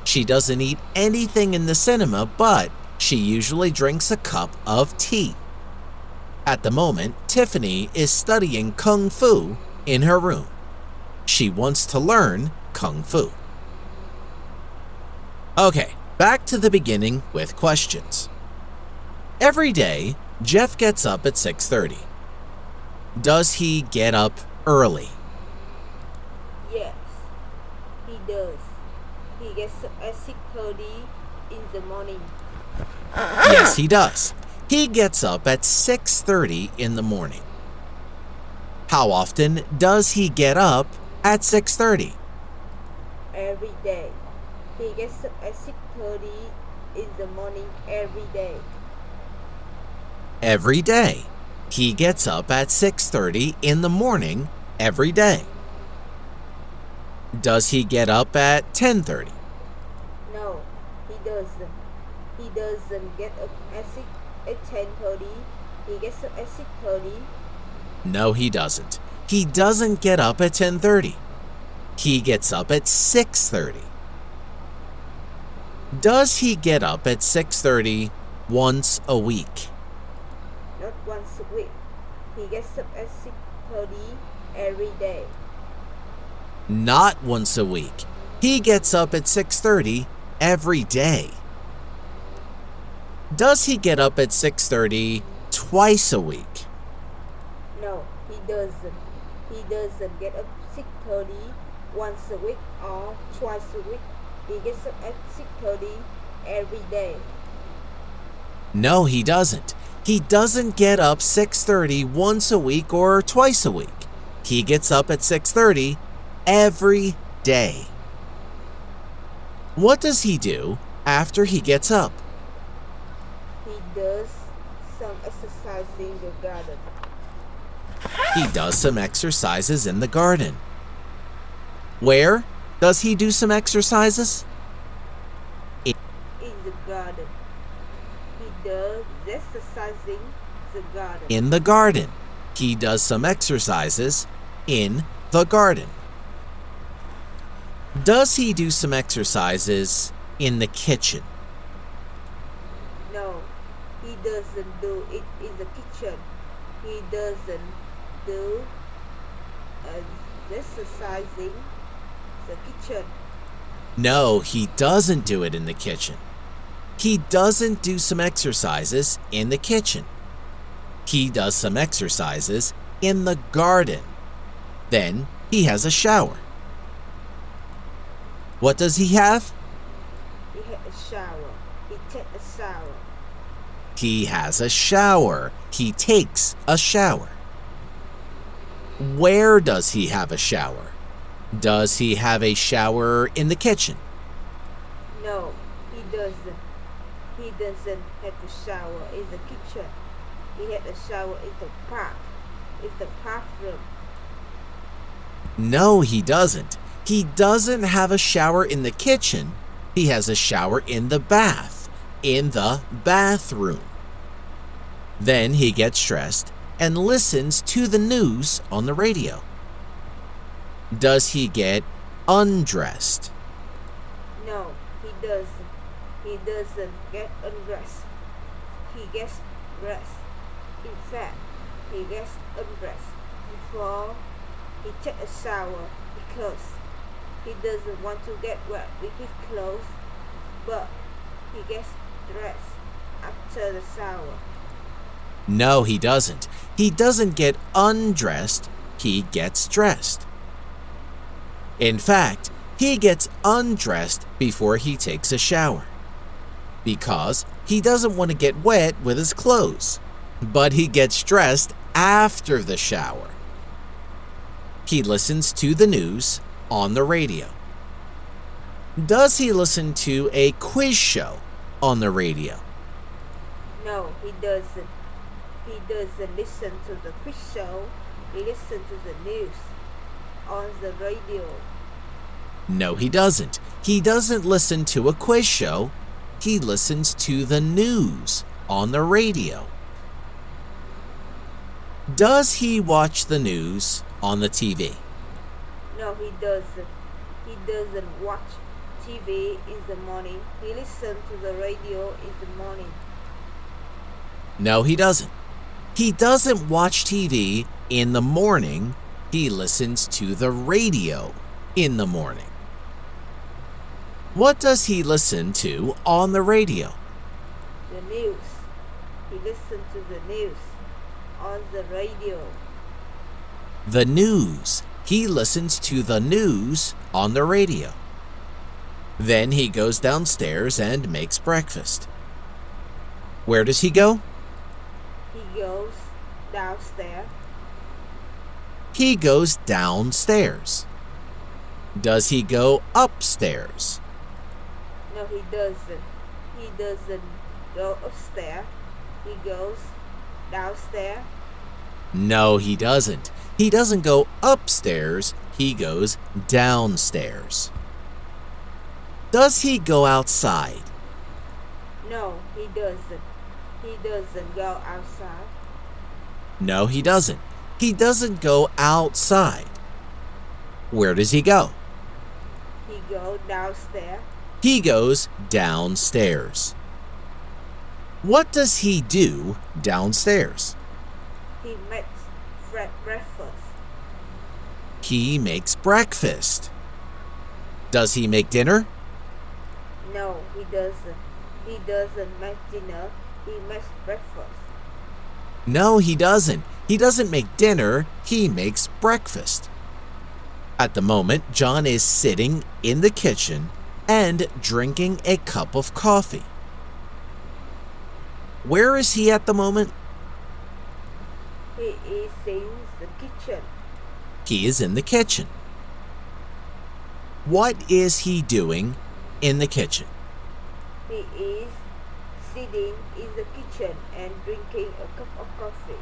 She doesn't eat anything in the cinema, but she usually drinks a cup of tea. At the moment, Tiffany is studying Kung Fu in her room. She wants to learn Kung Fu. Okay, back to the beginning with questions. Every day, Jeff gets up at 6:30. Does he get up early? Yes, he does. He gets up at 6:30 in the morning. Yes, he does. He gets up at 6:30 in the morning. How often does he get up at 6:30? Every day. He gets up at 6:30 in the morning every day. Every day. He gets up at 6:30 in the morning every day. Does he get up at 10:30? No, he doesn't. He doesn't get up at 10:30. He gets up at 6:30. No, he doesn't. He doesn't get up at 10:30. He gets up at 6:30. Does he get up at 6:30 once a week? Not once a week. He gets up at 6:30 every day. Not once a week. He gets up at 6:30 every day. Does he get up at 6:30 twice a week? No, he doesn't. He doesn't get up 6:30 once a week or twice a week. He gets up at 6:30 every day. No, he doesn't. He doesn't get up 6:30 once a week or twice a week. He gets up at 6:30 every day. What does he do after he gets up? He does some exercising in the garden. He does some exercises in the garden. Where does he do some exercises? In the garden. He does exercising the garden. In the garden. He does some exercises in the garden. Does he do some exercises in the kitchen? No, he doesn't do it in the kitchen. He doesn't do exercising the kitchen. No, he doesn't do it in the kitchen. He doesn't do some exercises in the kitchen. He does some exercises in the garden. Then he has a shower. What does he have? He had a shower. He takes a shower. He has a shower. He takes a shower. Where does he have a shower? Does he have a shower in the kitchen? No, he doesn't. He doesn't have a shower in the kitchen. He had a shower in the park. It's the bathroom. No, he doesn't. He doesn't have a shower in the kitchen. He has a shower in the bathroom. Then he gets dressed and listens to the news on the radio. Does he get undressed? No, he doesn't. He doesn't get undressed. He gets dressed. In fact, he gets undressed before he takes a shower because he doesn't want to get wet with his clothes, but he gets dressed after the shower. No, he doesn't. He doesn't get undressed. He gets dressed. In fact, he gets undressed before he takes a shower because he doesn't want to get wet with his clothes, but he gets dressed after the shower. He listens to the news on the radio. Does he listen to a quiz show on the radio? No, he doesn't. He doesn't listen to the quiz show. He listens to the news on the radio. No, he doesn't. He doesn't listen to a quiz show. He listens to the news on the radio. Does he watch the news on the TV? No, he doesn't. He doesn't watch TV in the morning. He listens to the radio in the morning. No, he doesn't. He doesn't watch TV in the morning. He listens to the radio in the morning. What does he listen to on the radio? The news. He listens to the news on the radio. The news. He listens to the news on the radio. Then he goes downstairs and makes breakfast. Where does he go? He goes downstairs. He goes downstairs. Does he go upstairs? No, he doesn't. He doesn't go upstairs. He goes downstairs. No, he doesn't. He doesn't go upstairs. He goes downstairs. Does he go outside? No, he doesn't. He doesn't go outside. No, he doesn't. He doesn't go outside. Where does he go? He goes downstairs. He goes downstairs. What does he do downstairs? He makes breakfast. He makes breakfast. Does he make dinner? No, he doesn't. He doesn't make dinner. He makes breakfast. No, he doesn't. He doesn't make dinner. He makes breakfast. At the moment, John is sitting in the kitchen and drinking a cup of coffee. Where is he at the moment? He is in the kitchen. He is in the kitchen. What is he doing in the kitchen? He is sitting in the kitchen and drinking a cup of coffee.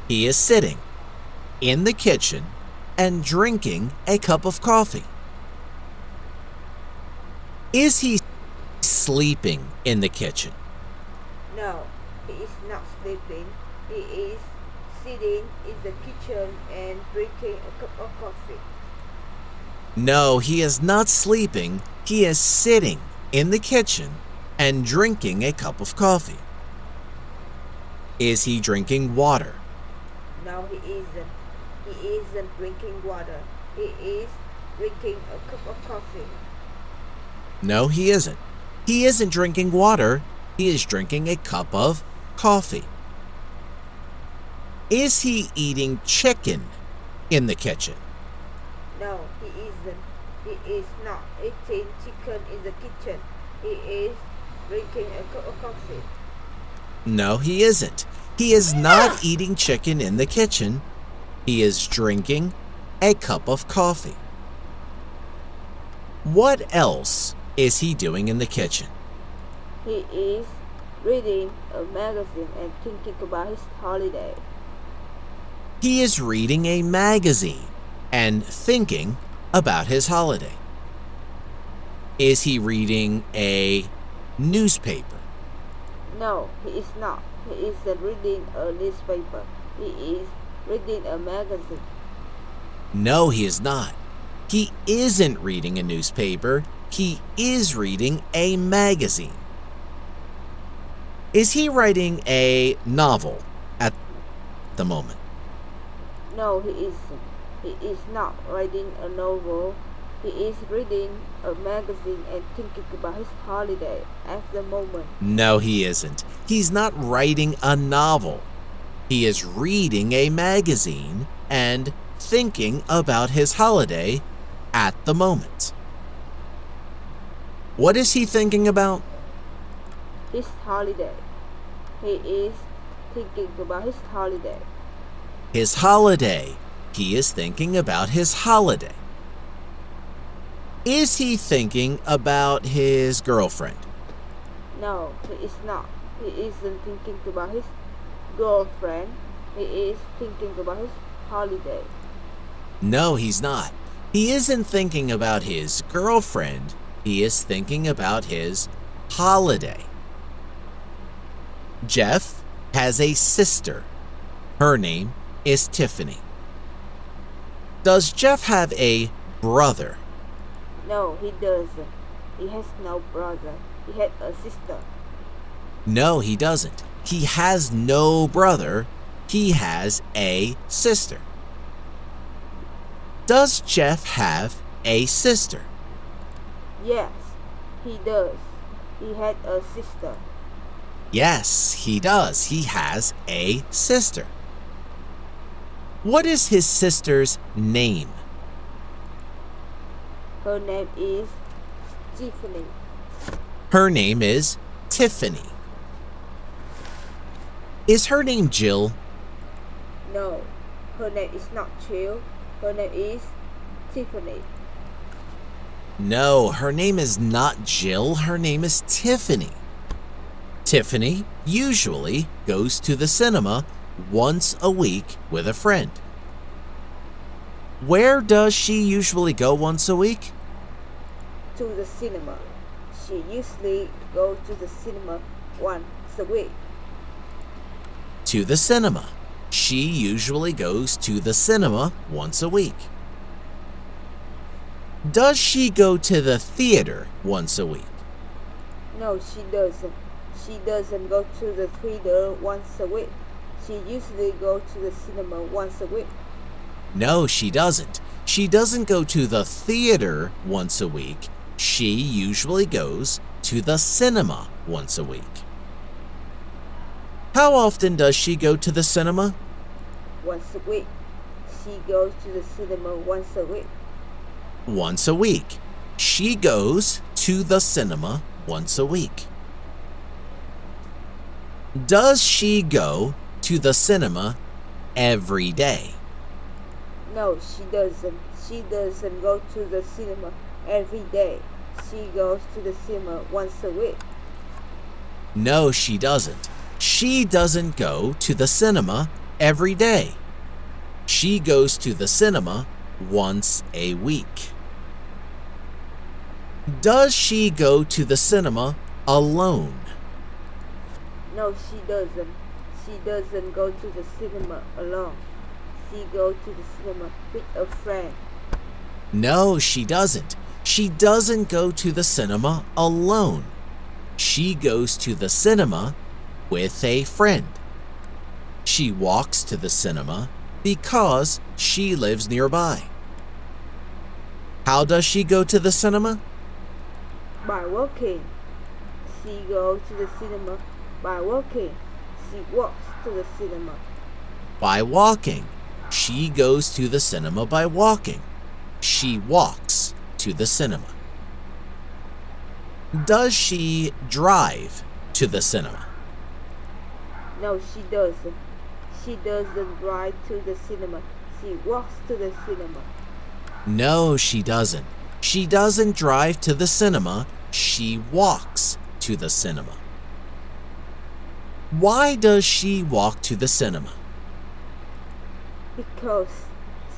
He is sitting in the kitchen and drinking a cup of coffee. Is he sleeping in the kitchen? No, he is not sleeping. He is sitting in the kitchen and drinking a cup of coffee. No, he is not sleeping. He is sitting in the kitchen and drinking a cup of coffee. Is he drinking water? No, he isn't. He isn't drinking water. He is drinking a cup of coffee. No, he isn't. He isn't drinking water. He is drinking a cup of coffee. Is he eating chicken in the kitchen? No, he isn't. He is not eating chicken in the kitchen. He is drinking a cup of coffee. No, he isn't. He is not eating chicken in the kitchen. He is drinking a cup of coffee. What else is he doing in the kitchen? He is reading a magazine and thinking about his holiday. He is reading a magazine and thinking about his holiday. Is he reading a newspaper? No, he is not. He isn't reading a newspaper. He is reading a magazine. No, he is not. He isn't reading a newspaper. He is reading a magazine. Is he writing a novel at the moment? No, he isn't. He is not writing a novel. He is reading a magazine and thinking about his holiday at the moment. No, he isn't. He's not writing a novel. He is reading a magazine and thinking about his holiday at the moment. What is he thinking about? His holiday. He is thinking about his holiday. His holiday. He is thinking about his holiday. Is he thinking about his girlfriend? No, he is not. He isn't thinking about his girlfriend. He is thinking about his holiday. No, he's not. He isn't thinking about his girlfriend. He is thinking about his holiday. Jeff has a sister. Her name is Tiffany. Does Jeff have a brother? No, he doesn't. He has no brother. He had a sister. No, he doesn't. He has no brother. He has a sister. Does Jeff have a sister? Yes, he does. He had a sister. Yes, he does. He has a sister. What is his sister's name? Her name is Tiffany. Her name is Tiffany. Is her name Jill? No, her name is not Jill. Her name is Tiffany. No, her name is not Jill. Her name is Tiffany. Tiffany usually goes to the cinema once a week with a friend. Where does she usually go once a week? To the cinema. She usually goes to the cinema once a week. To the cinema. She usually goes to the cinema once a week. Does she go to the theater once a week? No, she doesn't. She doesn't go to the theater once a week. She usually goes to the cinema once a week. No, she doesn't. She doesn't go to the theater once a week. She usually goes to the cinema once a week. How often does she go to the cinema? Once a week. She goes to the cinema once a week. Once a week. She goes to the cinema once a week. Does she go to the cinema every day? No, she doesn't. She doesn't go to the cinema every day. She goes to the cinema once a week. No, she doesn't. She doesn't go to the cinema every day. She goes to the cinema once a week. Does she go to the cinema alone? No, she doesn't. She doesn't go to the cinema alone. She goes to the cinema with a friend. No, she doesn't. She doesn't go to the cinema alone. She goes to the cinema with a friend. She walks to the cinema because she lives nearby. How does she go to the cinema? By walking. She goes to the cinema by walking. She walks to the cinema. By walking. She goes to the cinema by walking. She walks to the cinema. Does she drive to the cinema? No, she doesn't. She doesn't drive to the cinema. She walks to the cinema. No, she doesn't. She doesn't drive to the cinema. She walks to the cinema. Why does she walk to the cinema? Because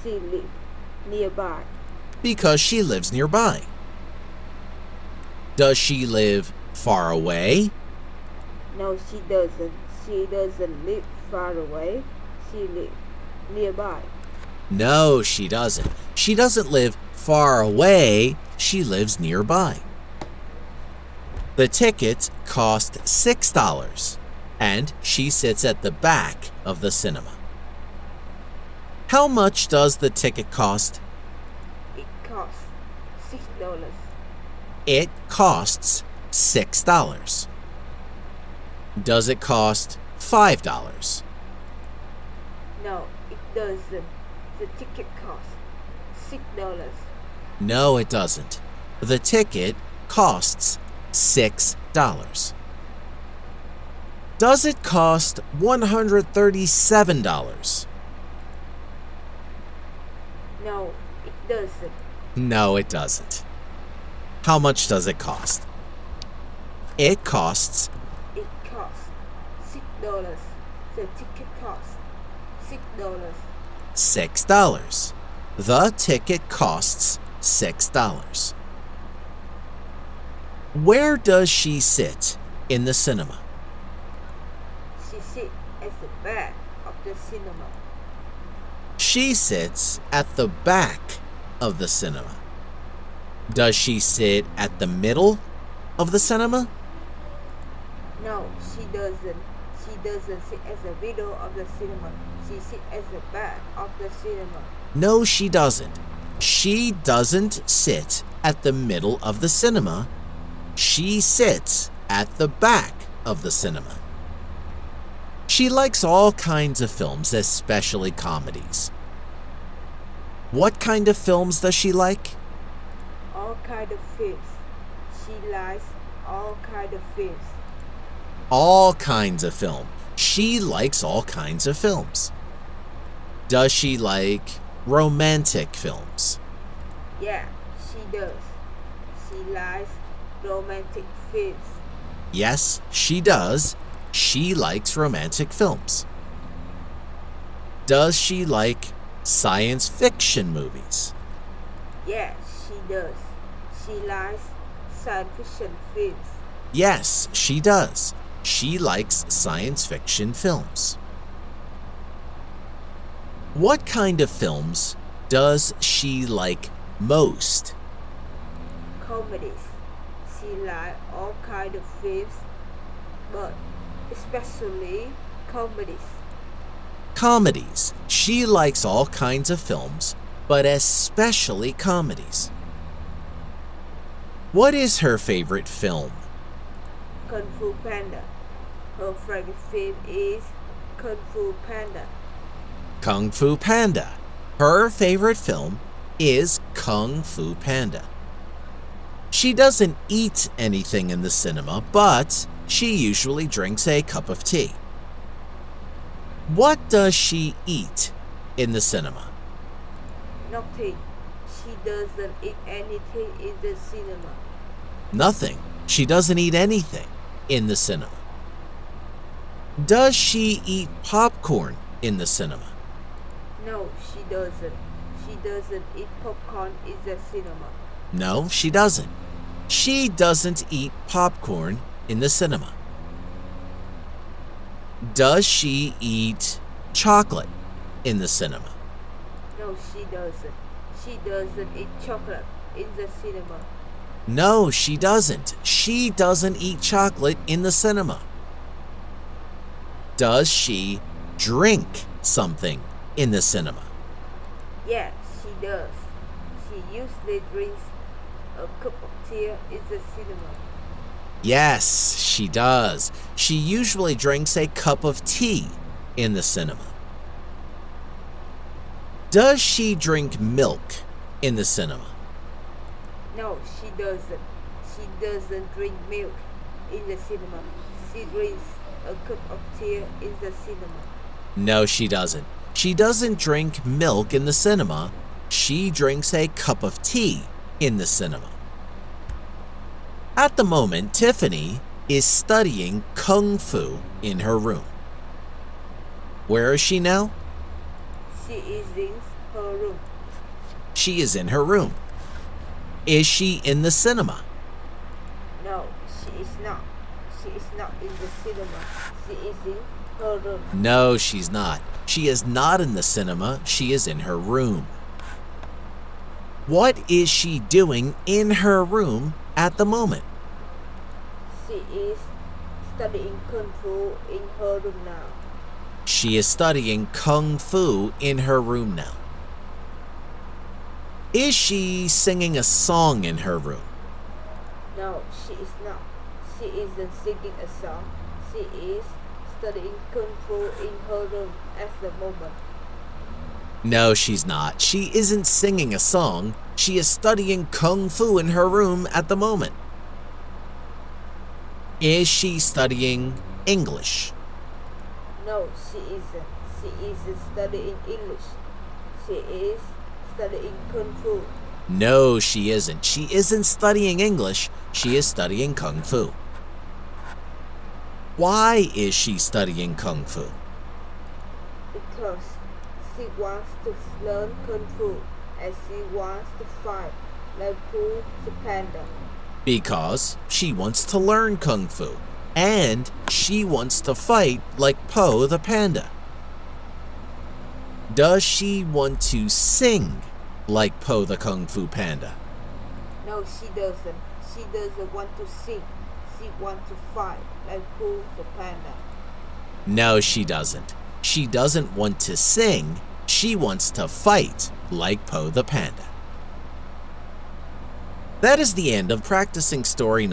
she lives nearby. Because she lives nearby. Does she live far away? No, she doesn't. She doesn't live far away. She lives nearby. No, she doesn't. She doesn't live far away. She lives nearby. The tickets cost $6, and she sits at the back of the cinema. How much does the ticket cost? It costs $6. It costs $6. Does it cost $5? No, it doesn't. The ticket costs $6. No, it doesn't. The ticket costs $6. Does it cost $137? No, it doesn't. No, it doesn't. How much does it cost? It costs $6. The ticket costs $6. $6. The ticket costs $6. Where does she sit in the cinema? She sits at the back of the cinema. She sits at the back of the cinema. Does she sit at the middle of the cinema? No, she doesn't. She doesn't sit at the middle of the cinema. She sits at the back of the cinema. No, she doesn't. She doesn't sit at the middle of the cinema. She sits at the back of the cinema. She likes all kinds of films, especially comedies. What kind of films does she like? All kind of films. She likes all kind of films. All kinds of film. She likes all kinds of films. Does she like romantic films? Yeah, she does. She likes romantic films. Yes, she does. She likes romantic films. Does she like science fiction movies? Yeah, she does. She likes science fiction films. Yes, she does. She likes science fiction films. What kind of films does she like most? Comedies. She likes all kind of films, but especially comedies. Comedies. She likes all kinds of films, but especially comedies. What is her favorite film? Kung Fu Panda. Her favorite film is Kung Fu Panda. Kung Fu Panda. Her favorite film is Kung Fu Panda. She doesn't eat anything in the cinema, but she usually drinks a cup of tea. What does she eat in the cinema? Nothing. She doesn't eat anything in the cinema. Nothing. She doesn't eat anything in the cinema. Does she eat popcorn in the cinema? No, she doesn't. She doesn't eat popcorn in the cinema. No, she doesn't. She doesn't eat popcorn in the cinema. Does she eat chocolate in the cinema? No, she doesn't. She doesn't eat chocolate in the cinema. No, she doesn't. She doesn't eat chocolate in the cinema. Does she drink something in the cinema? Yeah, she does. She usually drinks a cup of tea in the cinema. Yes, she does. She usually drinks a cup of tea in the cinema. Does she drink milk in the cinema? No, she doesn't. She doesn't drink milk in the cinema. She drinks a cup of tea in the cinema. No, she doesn't. She doesn't drink milk in the cinema. She drinks a cup of tea in the cinema. At the moment, Tiffany is studying Kung Fu in her room. Where is she now? She is in her room. She is in her room. Is she in the cinema? No, she is not. She is not in the cinema. She is in her room. No, she's not. She is not in the cinema. She is in her room. What is she doing in her room at the moment? She is studying Kung Fu in her room now. She is studying Kung Fu in her room now. Is she singing a song in her room? No, she is not. She isn't singing a song. She is studying Kung Fu in her room at the moment. No, she's not. She isn't singing a song. She is studying Kung Fu in her room at the moment. Is she studying English? No, she isn't. She isn't studying English. She is studying Kung Fu. No, she isn't. She isn't studying English. She is studying Kung Fu. Why is she studying Kung Fu? Because she wants to learn Kung Fu and she wants to fight like Pooh the panda. Because she wants to learn Kung Fu. And she wants to fight like Po the panda. Does she want to sing like Po the Kung Fu panda? No, she doesn't. She doesn't want to sing. She wants to fight, like Pooh the panda. No, she doesn't. She doesn't want to sing. She wants to fight, like Po the panda. That is the end of practicing story number